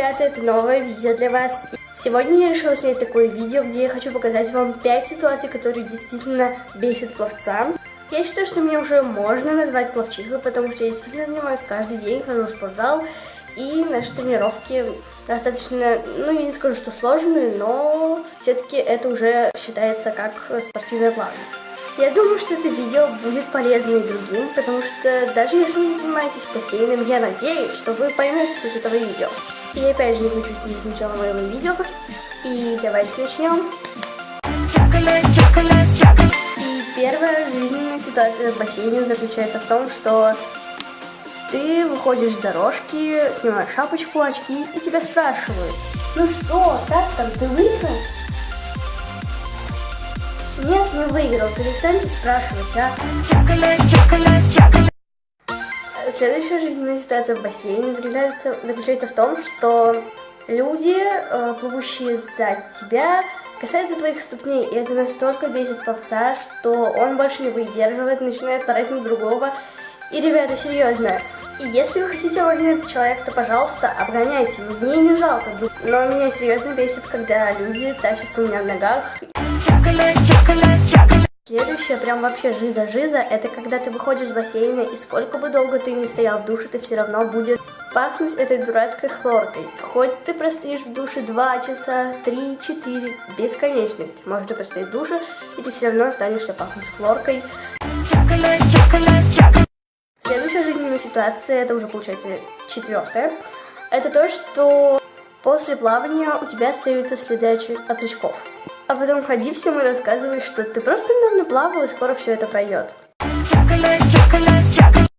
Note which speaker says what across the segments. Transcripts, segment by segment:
Speaker 1: ребята, это новое видео для вас. Сегодня я решила снять такое видео, где я хочу показать вам 5 ситуаций, которые действительно бесят пловца. Я считаю, что меня уже можно назвать пловчихой, потому что я действительно занимаюсь каждый день, хожу в спортзал, и наши тренировки достаточно, я не скажу, что сложные, но все-таки это уже считается как спортивное плавание. Я думаю, что это видео будет полезно и другим, потому что даже если вы не занимаетесь бассейном, я надеюсь, что вы поймете суть этого видео. И опять же не хочу снизить начало моего видео, и давайте начнем. И первая жизненная ситуация в бассейне заключается в том, что ты выходишь с дорожки, снимаешь шапочку, очки, и тебя спрашивают: ну что, как там, ты выиграл? Нет, не выиграл, перестаньте спрашивать, а? Следующая жизненная ситуация в бассейне заключается в том, что люди, плывущие сзади тебя, касаются твоих ступней, и это настолько бесит пловца, что он больше не выдерживает, начинает таранить другого. И, ребята, серьезно, и если вы хотите обогнать человека, то, пожалуйста, обгоняйте, мне не жалко. Но меня серьезно бесит, когда люди тащатся у меня в ногах. Следующее, прям вообще жиза-жиза, это когда ты выходишь с бассейна, и сколько бы долго ты ни стоял в душе, ты все равно будешь пахнуть этой дурацкой хлоркой. Хоть ты простоишь в душе 2 часа, 3, 4, бесконечность. Может, ты простоишь в душе, и ты все равно останешься пахнуть хлоркой. Следующая жизненная ситуация, это уже получается 4-я, это то, что после плавания у тебя остаются следы от очков. А потом ходи всем и рассказывай, что ты просто недавно плавал, и скоро все это пройдет.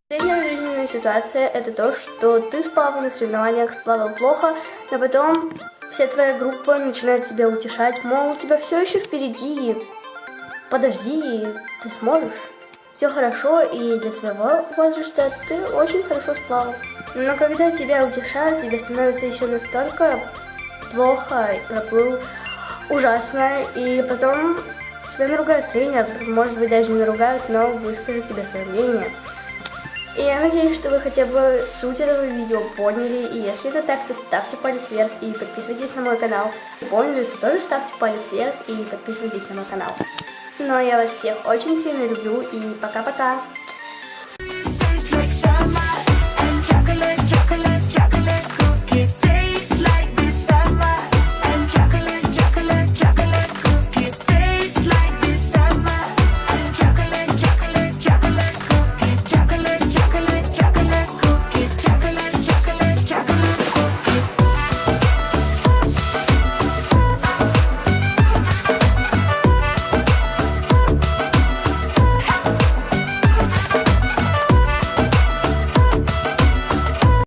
Speaker 1: Последняя жизненная ситуация, это то, что ты сплавал на соревнованиях, сплавал плохо, но потом вся твоя группа начинает тебя утешать, мол, у тебя все еще впереди, подожди, ты сможешь. Все хорошо, и для своего возраста ты очень хорошо сплавал. Но когда тебя утешают, тебе становится еще настолько плохо, проплыл ужасно, и потом тебя наругает тренер, может быть, даже не наругают, но выскажет тебе свое мнение. И я надеюсь, что вы хотя бы суть этого видео поняли, и если это так, то ставьте палец вверх и подписывайтесь на мой канал. Поняли, то тоже ставьте палец вверх и подписывайтесь на мой канал. Ну а я вас всех очень сильно люблю, и пока-пока!